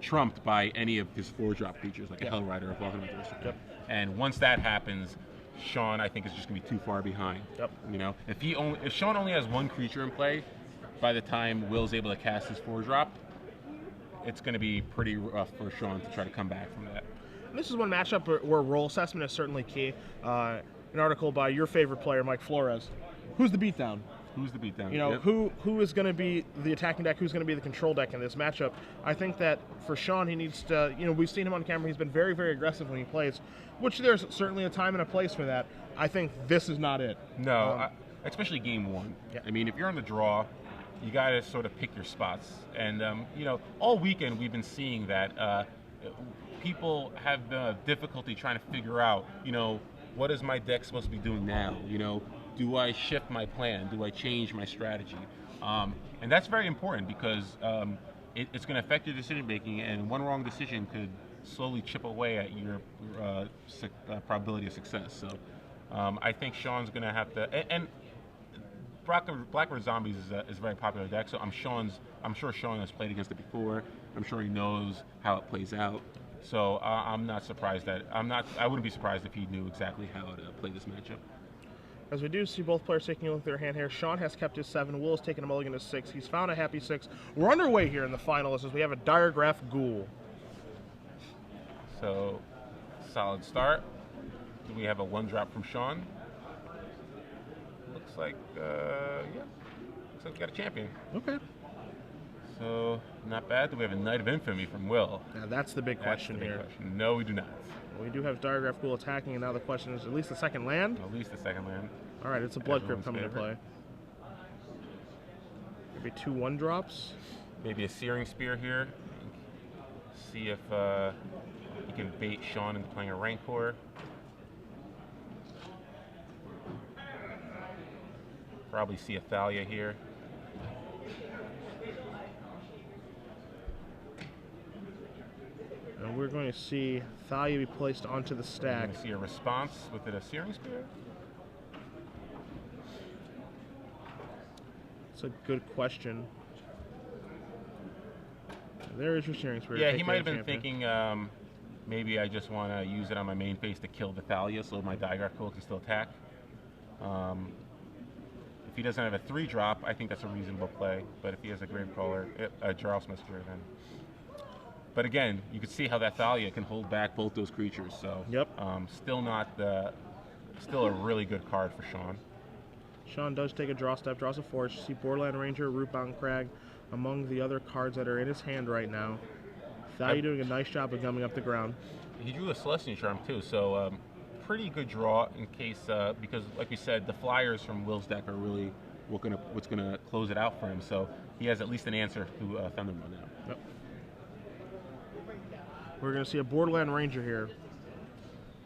trumped by any of his 4-drop creatures, like a Hell Rider or Vulcan Aristocrat. Yep. And once that happens, Sean, I think, is just going to be too far behind. Yep. You know, if Sean only has 1 creature in play, by the time Will's able to cast his 4-drop, it's going to be pretty rough for Sean to try to come back from that. And this is one matchup where role assessment is certainly key. An article by your favorite player, Mike Flores. Who's the beatdown? Who's the beatdown? You know, Yep. who is going to be the attacking deck? Who's going to be the control deck in this matchup? I think that for Sean, he needs to, you know, we've seen him on camera. He's been very, very aggressive when he plays, which there's certainly a time and a place for that. I think this is not it. No, especially game 1. Yeah. I mean, if you're on the draw, you got to sort of pick your spots. And, you know, all weekend we've been seeing that people have difficulty trying to figure out, you know, what is my deck supposed to be doing now? You know, do I shift my plan? Do I change my strategy? And that's very important because it's going to affect your decision making, and one wrong decision could slowly chip away at your probability of success. So I think Sean's going to have to, and Blackbird Zombies is a very popular deck, so I'm sure Sean has played against it before. I'm sure he knows how it plays out. So I'm not surprised I wouldn't be surprised if he knew exactly how to play this matchup. As we do see both players taking a look at their hand here, Sean has kept his 7, Will has taken a mulligan to 6. He's found a happy 6. We're underway here in the finals as we have a Diregraph Ghoul. So, solid start. Do we have a 1-drop from Sean? Looks like, looks like we got a champion. Okay. So, not bad. Do we have a Knight of Infamy from Will? Now that's the big question here. Question. No, we do not. We do have Diregraph Ghoul attacking, and now the question is, at least the second land? At least the second land. All right, it's a Blood Crypt coming to play. Maybe 2 1-drops. Maybe a Searing Spear here. See if you can bait Sean into playing a Rancor. Probably see a Thalia here. And we're going to see Thalia be placed onto the stack. We're going to see a response with it, a Searing Spear. That's a good question. There is your Searing Spear. Yeah, he might have been thinking maybe I just want to use it on my main phase to kill the Thalia so my Diregraph Ghoul can still attack. If he doesn't have a 3-drop, I think that's a reasonable play. But if he has a Gravecaller, a Jarl's Messenger, then. But again, you can see how that Thalia can hold back both those creatures. So, yep. Still a really good card for Sean. Sean does take a draw step, draws a Forge. You see Borderland Ranger, Rootbound Crag among the other cards that are in his hand right now. Thalia doing a nice job of gumming up the ground. He drew a Celestial Charm too, so pretty good draw in case, because like we said, the flyers from Will's deck are really what's gonna close it out for him. So he has at least an answer to Thunderbolt now. Yep. We're going to see a Borderland Ranger here.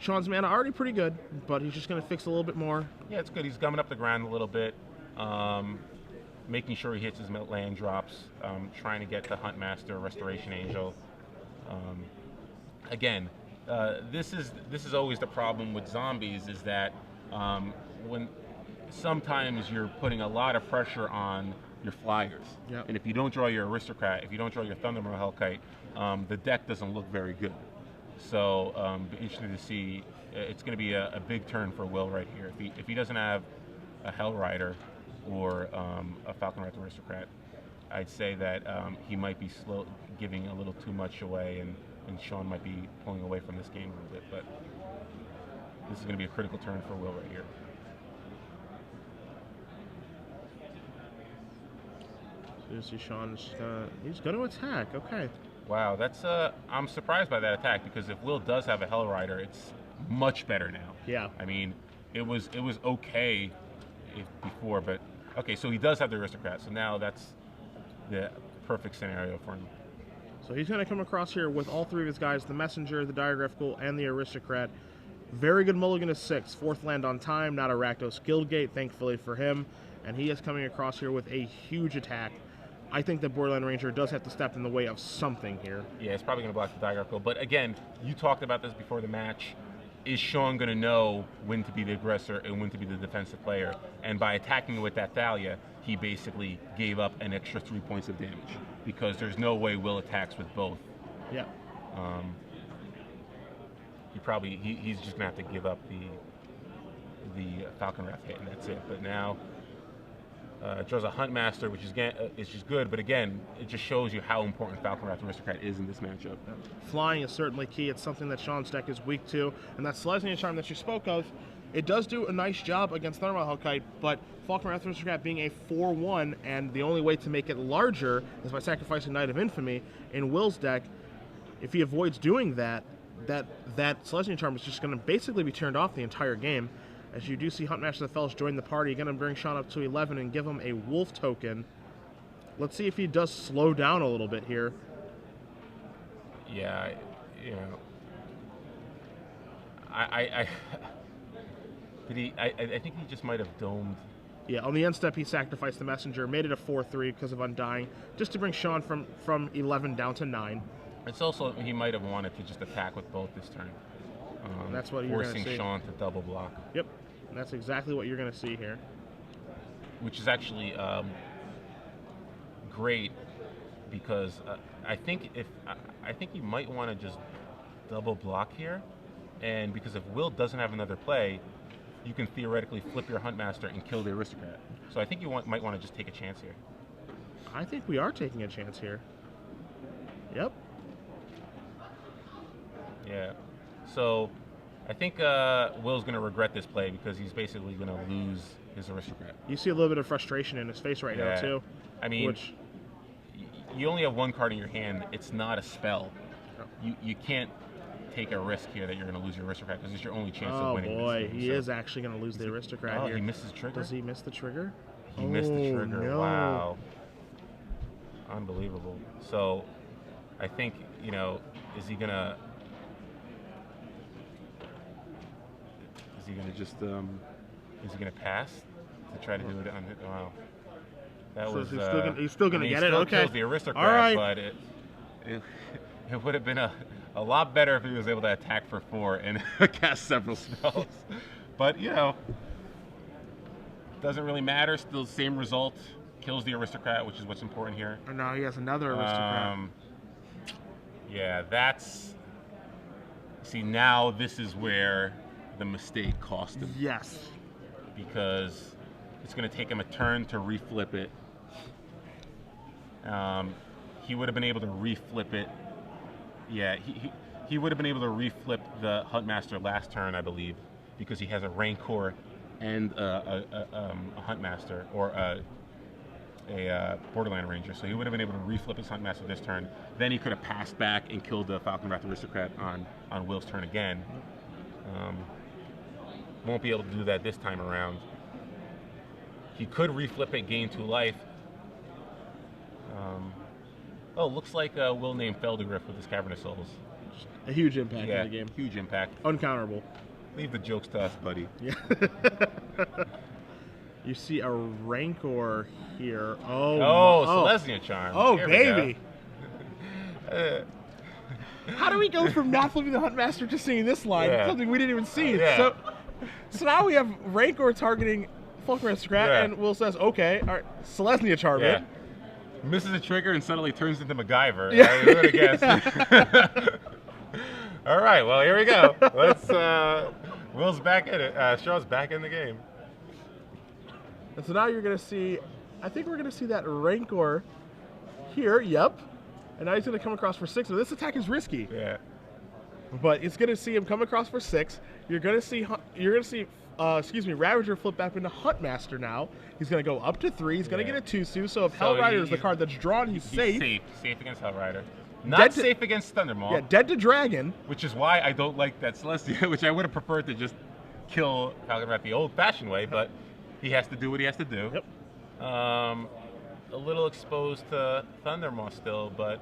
Sean's mana already pretty good, but he's just going to fix a little bit more. Yeah, it's good. He's gumming up the ground a little bit, making sure he hits his land drops, trying to get the Huntmaster, Restoration Angel. Again, this is always the problem with zombies, is that when sometimes you're putting a lot of pressure on your flyers. Yep. And if you don't draw your Aristocrat, if you don't draw your Thunderbolt Hellkite, the deck doesn't look very good. So interesting to see. It's going to be a big turn for Will right here. If he doesn't have a Hell Rider or a Falcon Red Aristocrat, I'd say that he might be giving a little too much away, and Sean might be pulling away from this game a little bit. But this is going to be a critical turn for Will right here. So you see Sean's he's going to attack. Okay. Wow, that's I'm surprised by that attack, because if Will does have a Hell Rider, it's much better now. Yeah. I mean, it was okay before, but okay, so he does have the Aristocrat, so now that's the perfect scenario for him. So he's going to come across here with all 3 of his guys, the Messenger, the Diregraph Ghoul, and the Aristocrat. Very good mulligan to 6. 4th land on time, not a Rakdos Guildgate, thankfully for him. And he is coming across here with a huge attack. I think the Borderland Ranger does have to step in the way of something here. Yeah, it's probably going to block the Diregraph Ghoul. But again, you talked about this before the match. Is Sean going to know when to be the aggressor and when to be the defensive player? And by attacking with that Thalia, he basically gave up an extra 3 points of damage. because there's no way Will attacks with both. Yeah. He's just gonna have to give up the Falcon Wrath hit, and that's it. But now draws a Huntmaster, which is just good. But again, it just shows you how important Falcon Wrath Aristocrat is in this matchup. Flying is certainly key. It's something that Sean's deck is weak to, and that Selesnya Charm that you spoke of, it does do a nice job against Thermal Hellkite, but Falcon Wrath Aristocrat being a 4/1, and the only way to make it larger is by sacrificing Knight of Infamy. In Will's deck, if he avoids doing that Selesnya Charm is just going to basically be turned off the entire game. As you do see Huntmaster the Fells join the party, going to bring Sean up to 11 and give him a Wolf token. Let's see if he does slow down a little bit here. Yeah, I think he just might have domed. Yeah, on the end step, he sacrificed the Messenger, made it a 4/3 because of Undying, just to bring Sean from 11 down to 9. It's also, he might have wanted to just attack with both this turn. That's what you're going to see. Forcing Sean to double block. Yep, and that's exactly what you're going to see here. Which is actually great, because I think you might want to just double block here, and because if Will doesn't have another play, you can theoretically flip your Huntmaster and kill the Aristocrat. So I think you might want to just take a chance here. I think we are taking a chance here. Yep. Yeah. So I think Will's going to regret this play, because he's basically going to lose his Aristocrat. You see a little bit of frustration in his face right now, too. I mean, you only have one card in your hand. It's not a spell. No. You can't take a risk here that you're going to lose your Aristocrat, because it's your only chance of winning. Oh boy, he is actually going to lose the Aristocrat here. He missed his trigger? Does he miss the trigger? He missed the trigger. No. Wow. Unbelievable. So I think, is he going to just is he going to pass to try to do it on it? Wow. That was he's still going to get it. Okay. Kills the Aristocrat, all right. But it would have been a lot better if he was able to attack for 4 and cast several spells. But doesn't really matter. Still the same result. Kills the Aristocrat, which is what's important here. And now he has another Aristocrat. Yeah, that's. See, now this is where the mistake cost him. Yes. Because it's going to take him a turn to reflip it. He would have been able to reflip it. Yeah, he would have been able to reflip the Huntmaster last turn, I believe, because he has a Rancor and a Huntmaster, or a Borderland Ranger. So he would have been able to reflip his Huntmaster this turn. Then he could have passed back and killed the Falcon Wrath Aristocrat on Will's turn again. Won't be able to do that this time around. He could reflip it, gain 2 life. Looks like Will named Feldergriff with his Cavernous Souls. A huge impact in the game. Huge impact. Uncounterable. Leave the jokes to us, buddy. Yeah. You see a Rancor here. Selesnya Charm. Oh, here baby. How do we go from not flipping the Huntmaster to seeing this line? Something we didn't even see. Yeah. So now we have Rancor targeting Falcon Aristocrat, and Will says, okay, all right, Selesnya Charm. Yeah. Misses a trigger and suddenly turns into MacGyver. Yeah. Who would have guessed? All right, well, here we go. Let's. Will's back in it. Sean's back in the game. And so now you're going to see, I think we're going to see that Rancor here. Yep. And now he's going to come across for 6. Now this attack is risky. Yeah. But it's going to see him come across for 6. You're going to see Ravager flip back into Huntmaster now. He's going to go up to 3. He's going to get a 2/2. So if Hellrider is the card that's drawn, he's safe. Safe against Hellrider. Not safe against Thundermaw. Yeah, dead to Dragon. Which is why I don't like that Celestia, which I would have preferred to just kill Falcon Wrath the old-fashioned way, but he has to do what he has to do. Yep. A little exposed to Thundermaw still, but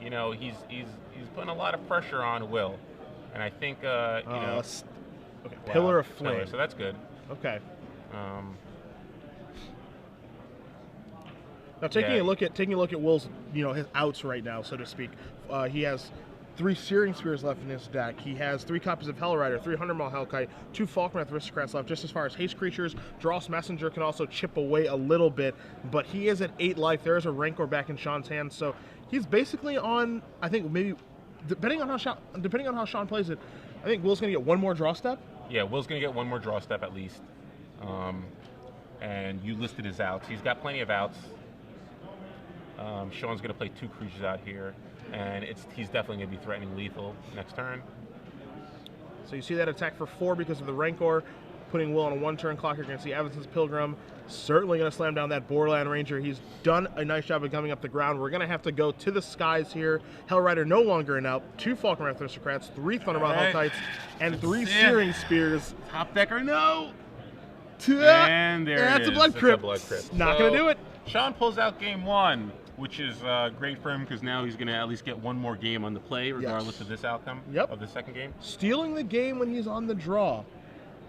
he's putting a lot of pressure on Will, and I think okay, Pillar of Flame. Pillar, so that's good. Okay. Now taking a look at Will's his outs right now, so to speak. He has 3 Searing Spears left in his deck. He has 3 copies of Hell Rider, 300 Mile Hellkite, 2 Falkenrath Aristocrats left. Just as far as haste creatures, Dross Messenger can also chip away a little bit, but he is at 8 life. There is a Rancor back in Sean's hand, so he's basically on, I think, maybe, depending on how Sean plays it, I think Will's going to get 1 more draw step. Yeah, Will's going to get 1 more draw step at least. And you listed his outs. He's got plenty of outs. Sean's going to play 2 creatures out here, and he's definitely going to be threatening lethal next turn. So you see that attack for 4 because of the Rancor, putting Will on a 1-turn clock. You're going to see Evanson's Pilgrim certainly going to slam down that Borderland Ranger. He's done a nice job of coming up the ground. We're going to have to go to the skies here. Hell Rider no longer an out. 2 Falkenrath Aristocrats, 3 Thunderbolt Hellkites, and 3 Searing Spears. Top decker, no! And there it is. That's a blood crypt. Not going to do it. Sean pulls out game 1, which is great for him because now he's going to at least get 1 more game on the play, regardless of this outcome of the second game. Stealing the game when he's on the draw.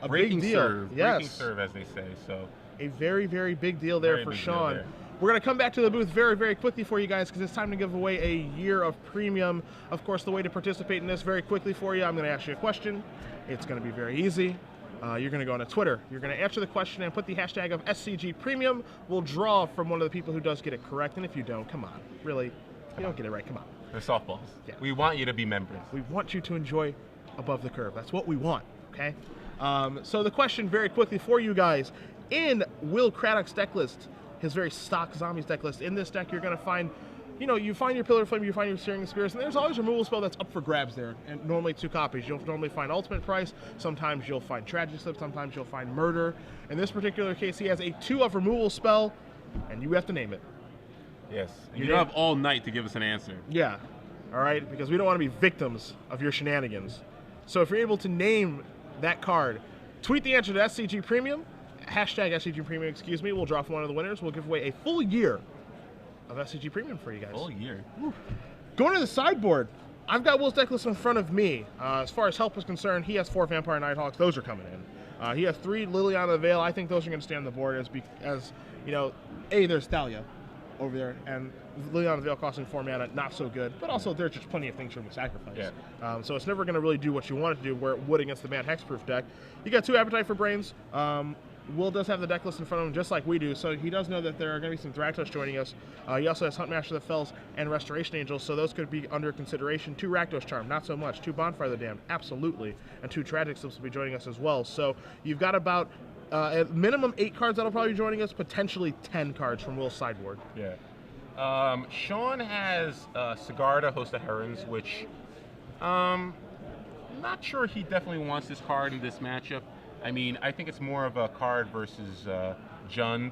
A breaking big deal. Serve. Yes. Breaking serve, as they say. So a very, very big deal there for Sean. There. We're going to come back to the booth very, very quickly for you guys because it's time to give away a year of premium. Of course, the way to participate in this very quickly for you, I'm going to ask you a question. It's going to be very easy. You're going to go on to Twitter. You're going to answer the question and put the hashtag of SCG Premium. We'll draw from one of the people who does get it correct. And if you don't, come on. Really, you don't get it right. Come on. They're softballs. Yeah. We want you to be members. We want you to enjoy above the curve. That's what we want, okay? So the question very quickly for you guys. In Will Craddock's deck list, his very stock Zombies deck list, in this deck you're going to find, you find your Pillar Flame, you find your Searing Spears, and there's always a removal spell that's up for grabs there, and normally 2 copies. You'll normally find Ultimate Price, sometimes you'll find Tragic Slip, sometimes you'll find Murder. In this particular case, he has a 2-of removal spell, and you have to name it. Yes. You don't have all night to give us an answer. Yeah. All right? Because we don't want to be victims of your shenanigans. So if you're able to name that card, tweet the answer to SCG Premium, hashtag SCG Premium, excuse me. We'll draw from one of the winners. We'll give away a full year of SCG Premium for you guys. Full year. Woo. Going to the sideboard, I've got Will's deck list in front of me. As far as help is concerned, he has 4 Vampire Nighthawks. Those are coming in. He has 3 Liliana Veil. I think those are going to stay on the board as there's Thalia over there, and Liliana Veil costing 4 mana, not so good, but also there's just plenty of things from the sacrifice. Yeah. So it's never going to really do what you want it to do, where it would against the Mad Hexproof deck. You got 2 Appetite for Brains. Will does have the deck list in front of him, just like we do, so he does know that there are going to be some Thragtusk joining us. He also has Huntmaster of the Fells and Restoration Angels, so those could be under consideration. 2 Rakdos Charm, not so much. 2 Bonfire of the Damned, absolutely. And 2 Tragic Slips will be joining us as well. So you've got about at minimum 8 cards that'll probably be joining us, potentially 10 cards from Will's sideboard. Yeah. Sean has Sigarda, Host of Herons, which not sure he definitely wants this card in this matchup. I mean, I think it's more of a card versus Jund.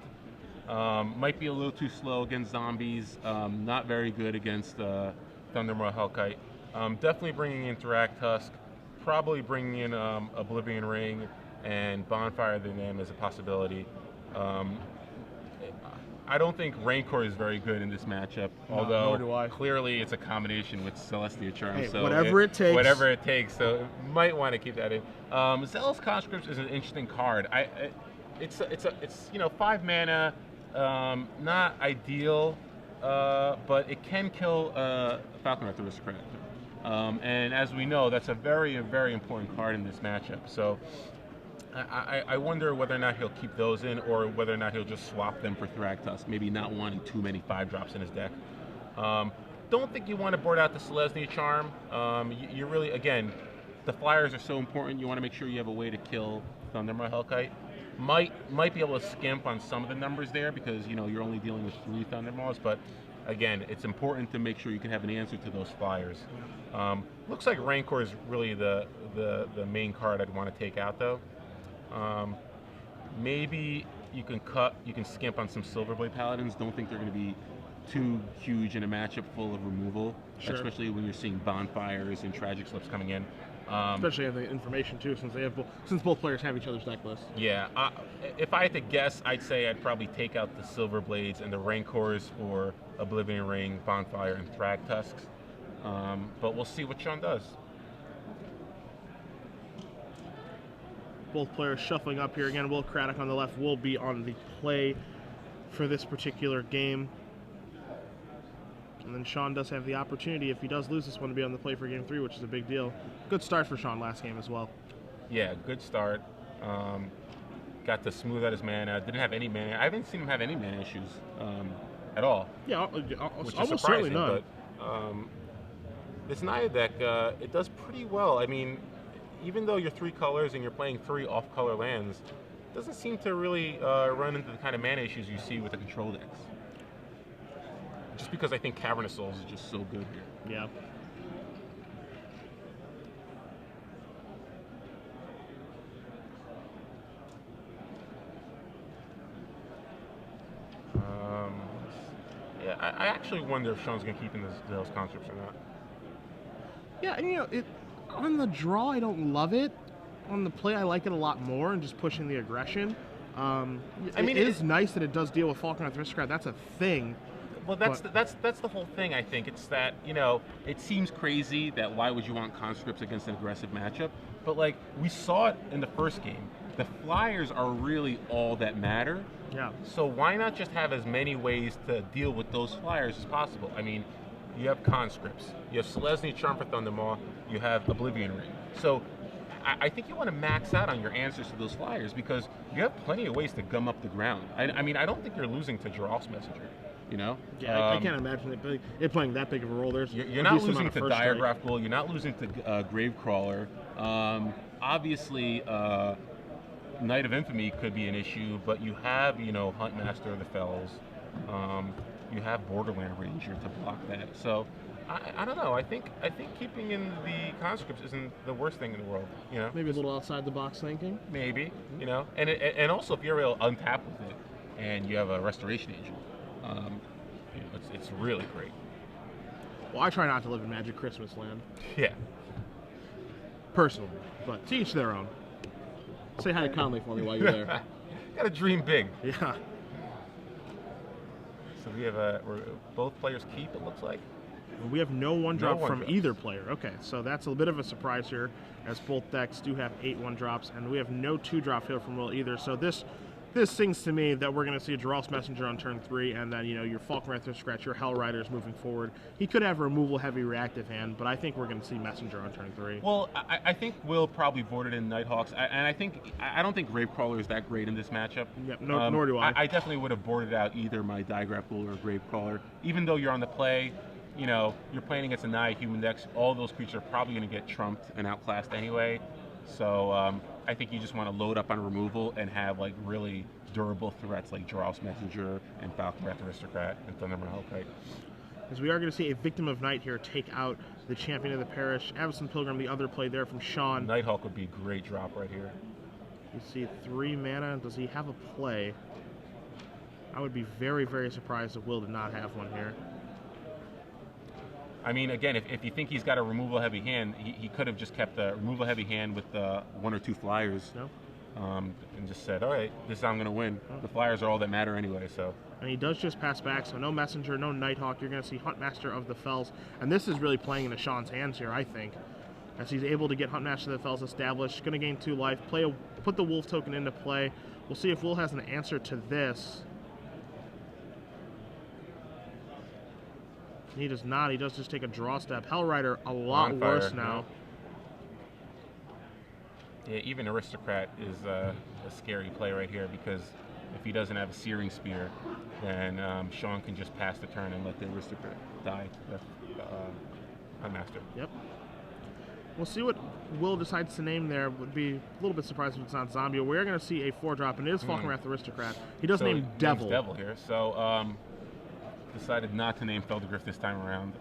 Might be a little too slow against zombies. Not very good against Thundermaw Hellkite. Definitely bringing in Thragtusk. Probably bringing in Oblivion Ring and Bonfire of the Damned as a possibility. I don't think Rancor is very good in this matchup, although clearly it's a combination with Celestia Charm. Hey, so whatever it takes. Whatever it takes. So might want to keep that in. Zealous Conscripts is an interesting card. It's 5 mana, not ideal, but it can kill Falconrath Aristocrat. And as we know, that's a very, very important card in this matchup. So I wonder whether or not he'll keep those in, or whether or not he'll just swap them for Thragtusk, maybe not wanting too many 5-drops in his deck. Don't think you want to board out the Celestia Charm. You really, again, the flyers are so important, you want to make sure you have a way to kill Thundermaw Hellkite. Might be able to skimp on some of the numbers there because, you're only dealing with 3 Thundermaws, but again, it's important to make sure you can have an answer to those flyers. Looks like Rancor is really the main card I'd want to take out, though. Maybe you can skimp on some Silverblade Paladins. Don't think they're going to be too huge in a matchup full of removal, especially when you're seeing Bonfires and Tragic Slips coming in. Especially have the information too, since both players have each other's deck lists. Yeah, if I had to guess, I'd say I'd probably take out the Silverblades and the Rancors for Oblivion Ring, Bonfire, and Thragtusks. But we'll see what Sean does. Both players shuffling up here again. Will Craddock on the left will be on the play for this particular game. And then Sean does have the opportunity, if he does lose this one, to be on the play for Game 3, which is a big deal. Good start for Sean last game as well. Yeah, good start. Got to smooth out his mana. Didn't have any mana. I haven't seen him have any mana issues at all. Yeah, which is almost certainly surprising, none. But this Naya deck, it does pretty well. I mean, even though you're 3 colors and you're playing 3 off-color lands, it doesn't seem to really run into the kind of mana issues you see with the control decks. Just because I think Cavernous Souls is just so good here. Yeah. Yeah, I actually wonder if Sean's going to keep in those conscripts or not. Yeah, and on the draw, I don't love it. On the play, I like it a lot more, and just pushing the aggression. I mean, it is nice that it does deal with Falconwrath Aristocrat. That's a thing. Well, that's the whole thing. I think it's that it seems crazy that why would you want conscripts against an aggressive matchup? But like we saw it in the first game, the flyers are really all that matter. Yeah. So why not just have as many ways to deal with those flyers as possible? I mean, you have conscripts, you have Selesnya Charm for Thundermaw, you have Oblivion Ring. So I think you want to max out on your answers to those flyers because you have plenty of ways to gum up the ground. I mean, I don't think you're losing to Dross Messenger. Yeah, I can't imagine it playing that big of a role. You're not losing to Diregraph Ghoul. You're not losing to Gravecrawler. Obviously, Knight of Infamy could be an issue, but you have Huntmaster of the Fells. You have Borderland Ranger to block that. So I don't know. I think keeping in the conscripts isn't the worst thing in the world. Maybe a little outside the box thinking. Maybe and also if you're able to untap with it and you have a Restoration Angel. It's really great. Well, I try not to live in Magic Christmas Land. Yeah. Personally, but to each their own. Say hi to Conley for me while you're there. Gotta dream big. Yeah. So we have both players keep. It looks like. We have no one-drop from drops. either player. Okay, so that's a bit of a surprise here, as both decks do have 8 1-drops, and we have no 2-drop here from Will either. So this sings to me that we're going to see a Dross Messenger on turn 3, and then your Falconwrath Aristocrat, your Hell Riders moving forward. He could have a removal-heavy reactive hand, but I think we're going to see Messenger on turn 3. Well, I think Will probably boarded in Nighthawks, and I don't think Gravecrawler is that great in this matchup. Yep, nor do I. I definitely would have boarded out either my Diregraph Ghoul or Gravecrawler, even though you're on the play. You're playing against a Naya human decks. All those creatures are probably going to get trumped and outclassed anyway. So I think you just want to load up on removal and have like really durable threats like Dross Messenger and Falconwrath Aristocrat and Thundermaw Hellkite. As we are going to see a Victim of Night here take out the Champion of the Parish. Avacyn Pilgrim, the other play there from Sean. Nighthawk would be a great drop right here. You see 3 mana. Does he have a play? I would be very, very surprised if Will did not have one here. I mean, again, if you think he's got a removal-heavy hand, he could have just kept a removal-heavy hand with 1 or 2 flyers, and just said, all right, this is how I'm going to win. The flyers are all that matter anyway, so. And he does just pass back, so no Messenger, no Nighthawk. You're going to see Huntmaster of the Fells, and this is really playing into Sean's hands here, I think, as he's able to get Huntmaster of the Fells established. Going to gain 2 life, put the Wolf token into play. We'll see if Will has an answer to this. He does not. He does just take a draw step. Hellrider, a lot worse now. Yeah, even Aristocrat is a scary play right here because if he doesn't have a Searing Spear, then Sean can just pass the turn and let the Aristocrat die with Huntmaster. Yep. We'll see what Will decides to name there. Would be a little bit surprised if it's not Zombie. We're going to see a 4-drop, and it is Falconwrath Aristocrat. He does name Devil. Devil here. So decided not to name Feldergriff this time around.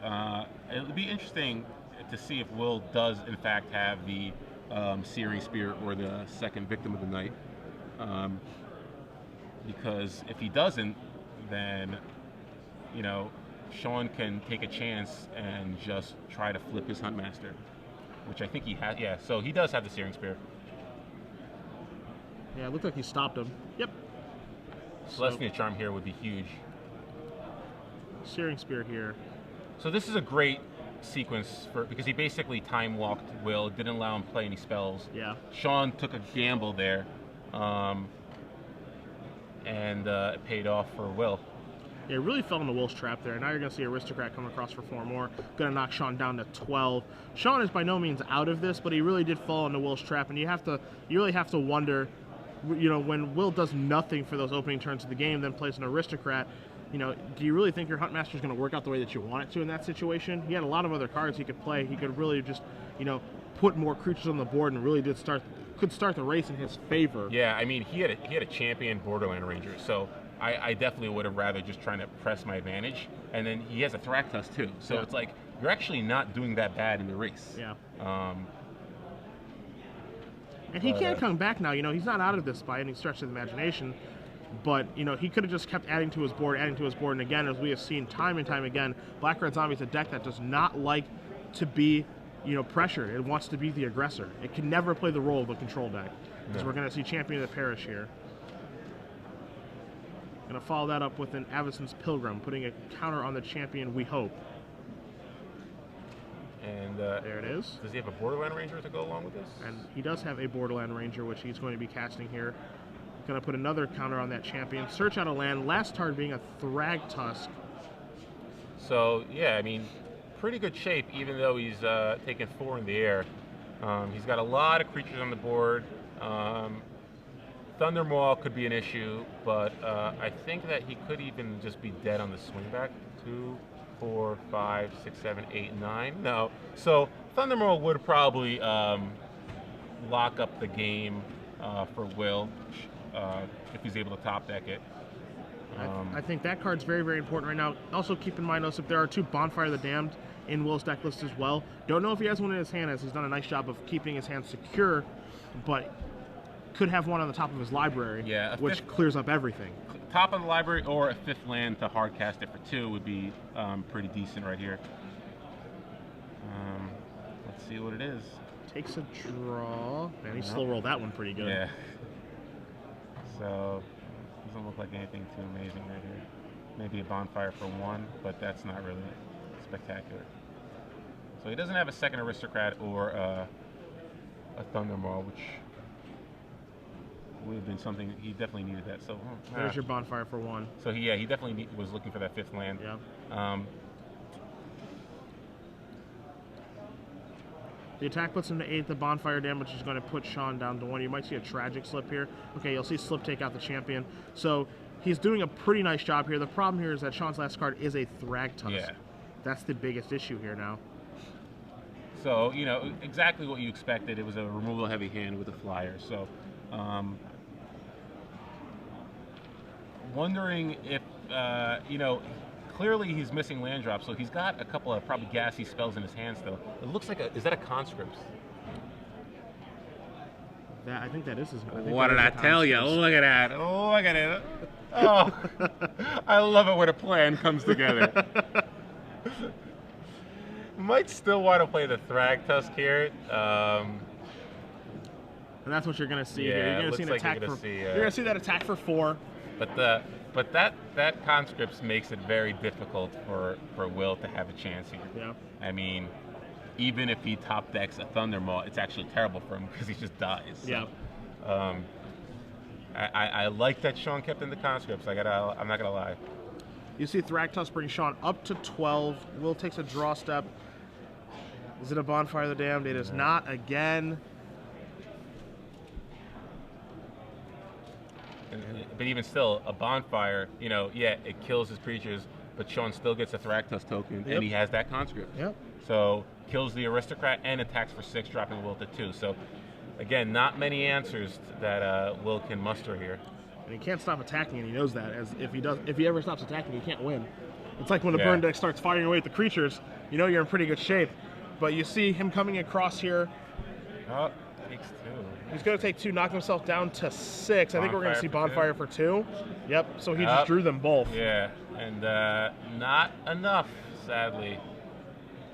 It'll be interesting to see if Will does in fact have the Searing Spear or the second Victim of the Night. Because if he doesn't, then Sean can take a chance and just try to flip his Huntmaster, which I think he has. Yeah, so he does have the Searing Spear. Yeah, it looked like he stopped him. Yep. Selesnya Charm here would be huge. Searing Spear here. So this is a great sequence because he basically time walked Will, didn't allow him to play any spells. Yeah. Sean took a gamble there, and it paid off for Will. Yeah, really fell in the Wolf's trap there. Now you're going to see Aristocrat come across for 4 more. Going to knock Sean down to 12. Sean is by no means out of this, but he really did fall in the Wolf's trap, and you really have to wonder, you know, when Will does nothing for those opening turns of the game, then plays an Aristocrat, you know, do you really think your Huntmaster is going to work out the way that you want it to in that situation? He had a lot of other cards he could play. He could really just, you know, put more creatures on the board and really could start the race in his favor. Yeah, I mean, he had a champion Borderland Ranger, so I definitely would have rather just trying to press my advantage. And then he has a Thragtusk too, so it's like you're actually not doing that bad in the race. Yeah. And he can come back now. You know, he's not out of this by any stretch of the imagination. But, you know, he could have just kept adding to his board. And again, as we have seen time and time again, Black Red Zombie is a deck that does not like to be, you know, pressured. It wants to be the aggressor. It can never play the role of a control deck. Because we're going to see Champion of the Parish here. Going to follow that up with an Avacyn's Pilgrim, putting a counter on the champion, we hope. And there it is. Does he have a Borderland Ranger to go along with this? And he does have a Borderland Ranger, which he's going to be casting here. Going to put another counter on that champion. Search out a land. Last card being a Thragtusk. So, yeah, I mean, pretty good shape, even though he's taken 4 in the air. He's got a lot of creatures on the board. Thundermaw could be an issue, but I think that he could even just be dead on the swingback. 2, 4, 5, 6, 7, 8, 9. No. So Thundermaw would probably lock up the game for Will if he's able to top deck it. I think that card's very, very important right now. Also keep in mind, also, if there are 2 Bonfire of the Damned in Will's deck list as well. Don't know if he has one in his hand, as he's done a nice job of keeping his hand secure, but could have one on the top of his library, which clears up everything. Top of the library or a 5th land to hard cast it for 2 would be pretty decent right here. Let's see what it is. Takes a draw. Man, he slow rolled that one pretty good. Yeah. So, doesn't look like anything too amazing right here. Maybe a Bonfire for 1, but that's not really spectacular. So he doesn't have a second Aristocrat or a Thundermaw, which would have been something he definitely needed that. So there's your Bonfire for 1. So he definitely was looking for that 5th land. Yeah. The attack puts him to 8. The Bonfire damage is going to put Sean down to 1. You might see a tragic slip here. Okay, you'll see Slip take out the champion. So he's doing a pretty nice job here. The problem here is that Sean's last card is a Thragtusk. Yeah. That's the biggest issue here now. So, you know, exactly what you expected. It was a removal heavy hand with a flyer. So, wondering if, you know, clearly he's missing land drops, so he's got a couple of probably gassy spells in his hand still. It looks like is that a Conscript? I think that is his. What did I tell you? Look at that. Oh, look at it. Oh, I love it when a plan comes together. Might still want to play the Thragtusk here. And that's what you're going to see here. You're going to see an attack for. You're going to see that attack for 4. But that Conscripts makes it very difficult for Will to have a chance here. Yeah. I mean, even if he top decks a Thundermaw, it's actually terrible for him because he just dies. So, yeah. I like that Sean kept in the Conscripts. I'm not gonna lie. You see Thragtusk bring Sean up to 12. Will takes a draw step. Is it a Bonfire of the Damned? It is not again. But even still, a Bonfire, you know, it kills his creatures, but Sean still gets a Thragtusk token, and he has that Conscript. Yep. So, kills the Aristocrat and attacks for 6, dropping Will to 2. So, again, not many answers that Will can muster here. And he can't stop attacking, and he knows that. As if he ever stops attacking, he can't win. It's like when the burn deck starts firing away at the creatures, you know you're in pretty good shape. But you see him coming across here. Oh, takes 2. He's going to take 2, knock himself down to 6. I think we're going to see Bonfire for 2. Yep, so he just drew them both. Yeah, and not enough, sadly.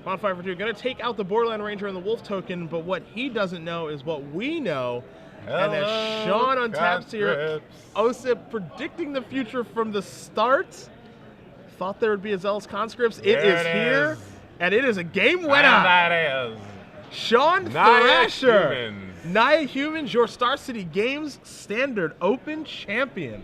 Bonfire for 2. Going to take out the Borderland Ranger and the Wolf token, but what he doesn't know is what we know. And that Sean untaps here. Osip predicting the future from the start. Thought there would be a Zealous Conscripts. It is here, and it is a game winner. And that is Sean Thrasher. Naya Humans, your Star City Games Standard Open champion.